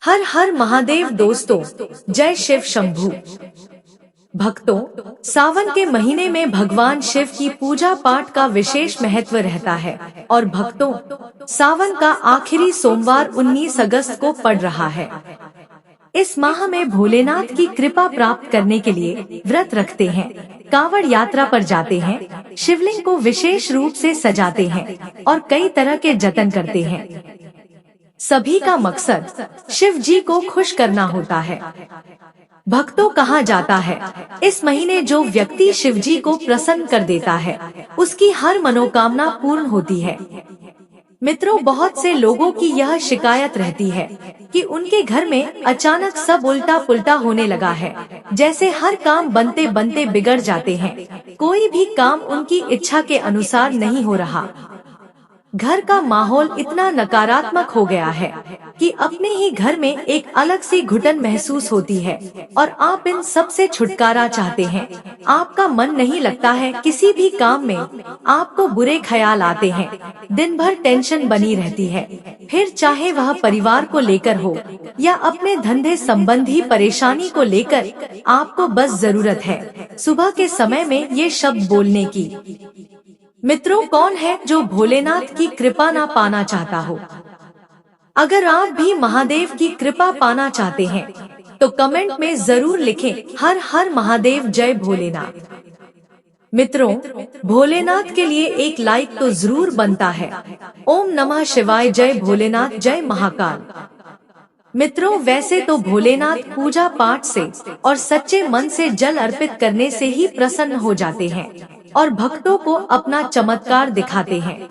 हर हर महादेव दोस्तों, जय शिव शंभू। भक्तों, सावन के महीने में भगवान शिव की पूजा पाठ का विशेष महत्व रहता है और भक्तों, सावन का आखिरी सोमवार 19 अगस्त को पड़ रहा है। इस माह में भोलेनाथ की कृपा प्राप्त करने के लिए व्रत रखते हैं, कांवड़ यात्रा पर जाते हैं, शिवलिंग को विशेष रूप से सजाते हैं और कई तरह के जतन करते हैं। सभी का मकसद शिव जी को खुश करना होता है। भक्तों, कहा जाता है इस महीने जो व्यक्ति शिव जी को प्रसन्न कर देता है उसकी हर मनोकामना पूर्ण होती है। मित्रों, बहुत से लोगों की यह शिकायत रहती है कि उनके घर में अचानक सब उल्टा पुल्टा होने लगा है, जैसे हर काम बनते बनते बिगड़ जाते हैं, कोई भी काम उनकी इच्छा के अनुसार नहीं हो रहा। घर का माहौल इतना नकारात्मक हो गया है कि अपने ही घर में एक अलग सी घुटन महसूस होती है और आप इन सब से छुटकारा चाहते हैं। आपका मन नहीं लगता है किसी भी काम में, आपको बुरे ख्याल आते हैं, दिन भर टेंशन बनी रहती है, फिर चाहे वह परिवार को लेकर हो या अपने धंधे संबंधी परेशानी को लेकर, आपको बस जरूरत है सुबह के समय में ये शब्द बोलने की। मित्रों, कौन है जो भोलेनाथ की कृपा ना पाना चाहता हो? अगर आप भी महादेव की कृपा पाना चाहते हैं तो कमेंट में जरूर लिखें, हर हर महादेव, जय भोलेनाथ। मित्रों, भोलेनाथ के लिए एक लाइक तो जरूर बनता है। ओम नमः शिवाय, जय भोलेनाथ, जय महाकाल। मित्रों, वैसे तो भोलेनाथ पूजा पाठ से और सच्चे मन से जल अर्पित करने से ही प्रसन्न हो जाते हैं और भक्तों को अपना चमत्कार दिखाते हैं।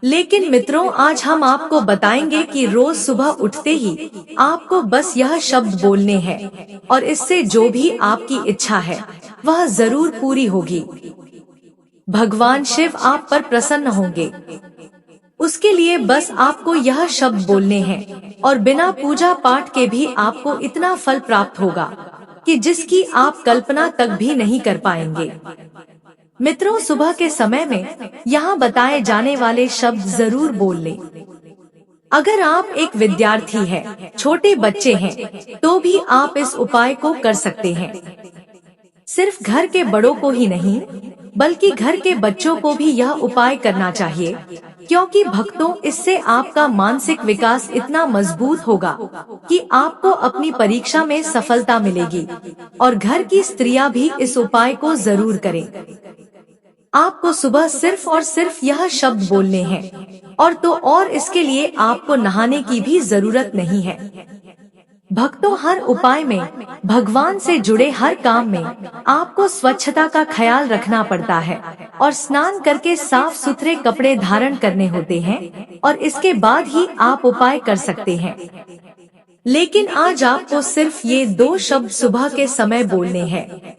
लेकिन मित्रों, आज हम आपको बताएंगे कि रोज सुबह उठते ही आपको बस यह शब्द बोलने हैं और इससे जो भी आपकी इच्छा है वह जरूर पूरी होगी। भगवान शिव आप पर प्रसन्न होंगे। उसके लिए बस आपको यह शब्द बोलने हैं और बिना पूजा पाठ के भी आपको इतना फल प्राप्त होगा कि जिसकी आप कल्पना तक भी नहीं कर पाएंगे। मित्रों, सुबह के समय में यहाँ बताए जाने वाले शब्द जरूर बोल लें। अगर आप एक विद्यार्थी हैं, छोटे बच्चे हैं, तो भी आप इस उपाय को कर सकते हैं। सिर्फ घर के बड़ों को ही नहीं बल्कि घर के बच्चों को भी यह उपाय करना चाहिए, क्योंकि भक्तों, इससे आपका मानसिक विकास इतना मजबूत होगा कि आपको अपनी परीक्षा में सफलता मिलेगी। और घर की स्त्रियां भी इस उपाय को जरूर करें। आपको सुबह सिर्फ और सिर्फ यह शब्द बोलने हैं और इसके लिए आपको नहाने की भी जरूरत नहीं है। भक्तों, हर उपाय में, भगवान से जुड़े हर काम में आपको स्वच्छता का ख्याल रखना पड़ता है और स्नान करके साफ सुथरे कपड़े धारण करने होते हैं और इसके बाद ही आप उपाय कर सकते हैं। लेकिन आज आपको सिर्फ ये 2 शब्द सुबह के समय बोलने हैं।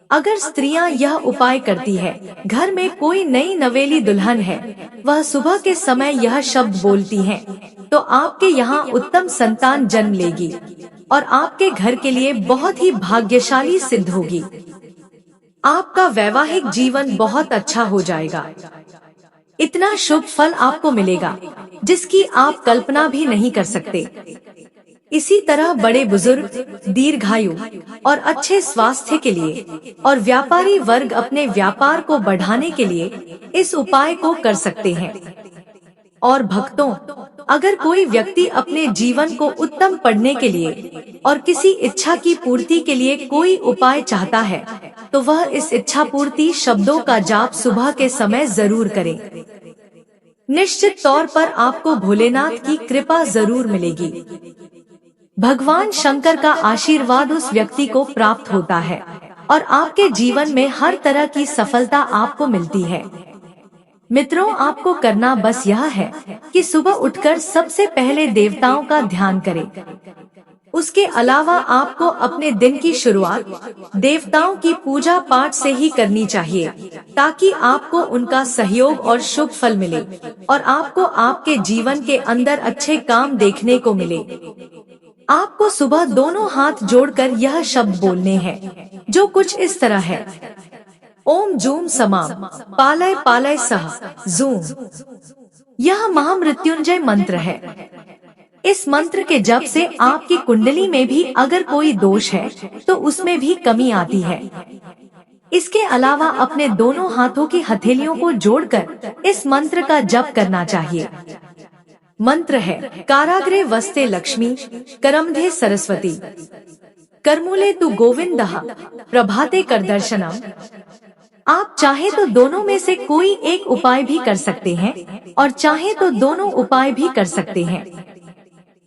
अगर स्त्रियां यह उपाय करती है, घर में कोई नई नवेली दुल्हन है, वह सुबह के समय यह शब्द बोलती हैं, तो आपके यहाँ उत्तम संतान जन्म लेगी और आपके घर के लिए बहुत ही भाग्यशाली सिद्ध होगी। आपका वैवाहिक जीवन बहुत अच्छा हो जाएगा। इतना शुभ फल आपको मिलेगा जिसकी आप कल्पना भी नहीं कर सकते। इसी तरह बड़े बुजुर्ग दीर्घायु और अच्छे स्वास्थ्य के लिए और व्यापारी वर्ग अपने व्यापार को बढ़ाने के लिए इस उपाय को कर सकते हैं। और भक्तों, अगर कोई व्यक्ति अपने जीवन को उत्तम पढ़ने के लिए और किसी इच्छा की पूर्ति के लिए कोई उपाय चाहता है तो वह इस इच्छा पूर्ति शब्दों का जाप सुबह के समय जरूर करे। निश्चित तौर पर आपको भोलेनाथ की कृपा जरूर मिलेगी। भगवान शंकर का आशीर्वाद उस व्यक्ति को प्राप्त होता है और आपके जीवन में हर तरह की सफलता आपको मिलती है। मित्रों, आपको करना बस यह है कि सुबह उठकर सबसे पहले देवताओं का ध्यान करें। उसके अलावा आपको अपने दिन की शुरुआत देवताओं की पूजा पाठ से ही करनी चाहिए, ताकि आपको उनका सहयोग और शुभ फल मिले और आपको आपके जीवन के अंदर अच्छे काम देखने को मिले। आपको सुबह दोनों हाथ जोड़कर यह शब्द बोलने हैं, जो कुछ इस तरह है। ओम जूम समाम पालय पालय सह जूम। यह महामृत्युंजय मंत्र है। इस मंत्र के जप से आपकी कुंडली में भी अगर कोई दोष है तो उसमें भी कमी आती है। इसके अलावा अपने दोनों हाथों की हथेलियों को जोड़कर इस मंत्र का जप करना चाहिए। मंत्र है, काराग्रे वस्ते लक्ष्मी, करमधे सरस्वती, करमूले तु गोविंदः, प्रभाते कर दर्शनम। आप चाहे तो दोनों में से कोई एक उपाय भी कर सकते हैं और चाहे तो दोनों उपाय भी कर सकते हैं।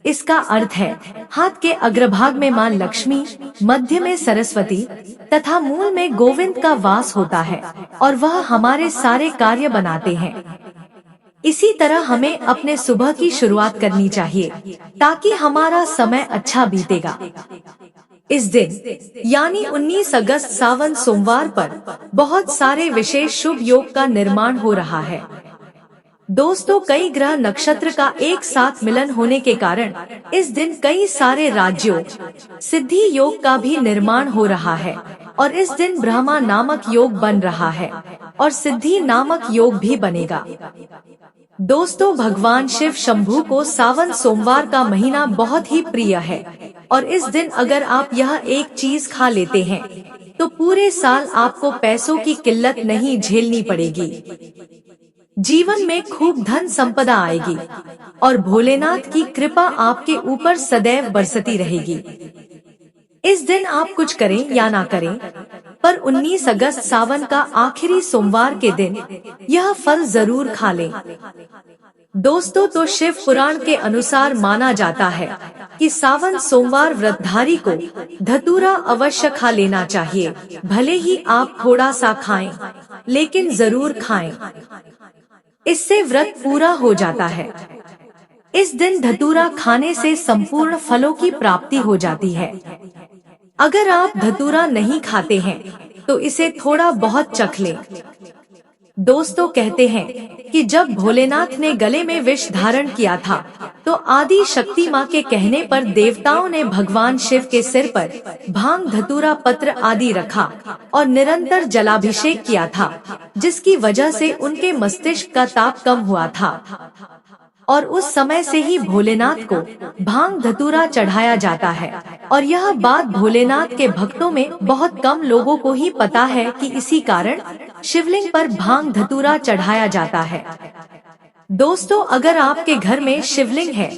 इसका अर्थ है, हाथ के अग्रभाग में मां लक्ष्मी, मध्य में सरस्वती तथा मूल में गोविंद का वास होता है और वह हमारे सारे कार्य बनाते हैं। इसी तरह हमें अपने सुबह की शुरुआत करनी चाहिए ताकि हमारा समय अच्छा बीतेगा। इस दिन यानी 19 अगस्त सावन सोमवार पर बहुत सारे विशेष शुभ योग का निर्माण हो रहा है। दोस्तों, कई ग्रह नक्षत्र का एक साथ मिलन होने के कारण इस दिन कई सारे राज्यों सिद्धि योग का भी निर्माण हो रहा है और इस दिन ब्रह्मा नामक योग बन रहा है और सिद्धि नामक योग भी बनेगा। दोस्तों, भगवान शिव शंभू को सावन सोमवार का महीना बहुत ही प्रिय है और इस दिन अगर आप यह एक चीज खा लेते हैं तो पूरे साल आपको पैसों की किल्लत नहीं झेलनी पड़ेगी। जीवन में खूब धन संपदा आएगी और भोलेनाथ की कृपा आपके ऊपर सदैव बरसती रहेगी। इस दिन आप कुछ करें या ना करें, पर 19 अगस्त सावन का आखिरी सोमवार के दिन यह फल जरूर खा लें। दोस्तों, तो शिव पुराण के अनुसार माना जाता है कि सावन सोमवार व्रतधारी को धतूरा अवश्य खा लेना चाहिए। भले ही आप थोड़ा सा खाएं, लेकिन जरूर खाएं। इससे व्रत पूरा हो जाता है। इस दिन धतूरा खाने से संपूर्ण फलों की प्राप्ति हो जाती है। अगर आप धतूरा नहीं खाते हैं तो इसे थोड़ा बहुत चख लें। दोस्तों, कहते हैं कि जब भोलेनाथ ने गले में विष धारण किया था तो आदि शक्ति मां के कहने पर देवताओं ने भगवान शिव के सिर पर भांग, धतूरा, पत्र आदि रखा और निरंतर जलाभिषेक किया था, जिसकी वजह से उनके मस्तिष्क का ताप कम हुआ था और उस समय से ही भोलेनाथ को भांग धतूरा चढ़ाया जाता है। और यह बात भोलेनाथ के भक्तों में बहुत कम लोगों को ही पता है कि इसी कारण शिवलिंग पर भांग धतूरा चढ़ाया जाता है। दोस्तों, अगर आपके घर में शिवलिंग है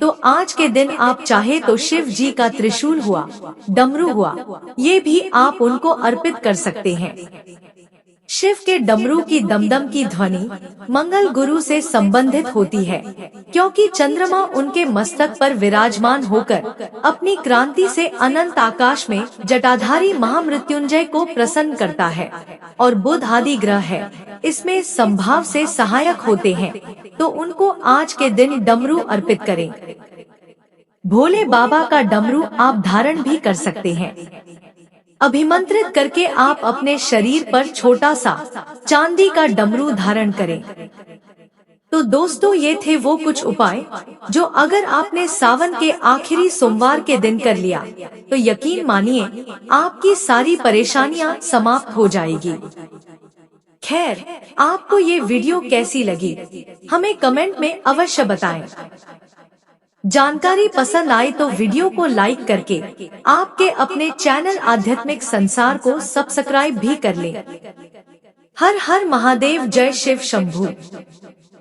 तो आज के दिन आप चाहे तो शिव जी का त्रिशूल हुआ, डमरू हुआ, ये भी आप उनको अर्पित कर सकते हैं। शिव के डमरू की दमदम की ध्वनि मंगल गुरु से संबंधित होती है, क्योंकि चंद्रमा उनके मस्तक पर विराजमान होकर अपनी क्रांति से अनंत आकाश में जटाधारी महामृत्युंजय को प्रसन्न करता है और बुध आदि ग्रह है इसमें संभाव से सहायक होते हैं, तो उनको आज के दिन डमरू अर्पित करें। भोले बाबा का डमरू आप धारण भी कर सकते हैं। अभिमंत्रित करके आप अपने शरीर पर छोटा सा चांदी का डमरू धारण करें। तो दोस्तों, ये थे वो कुछ उपाय जो अगर आपने सावन के आखिरी सोमवार के दिन कर लिया तो यकीन मानिए आपकी सारी परेशानियां समाप्त हो जाएगी। खैर, आपको ये वीडियो कैसी लगी हमें कमेंट में अवश्य बताएं। जानकारी पसंद आई तो वीडियो को लाइक करके आपके अपने चैनल आध्यात्मिक संसार को सब्सक्राइब भी कर लें। हर हर महादेव, जय शिव शंभू।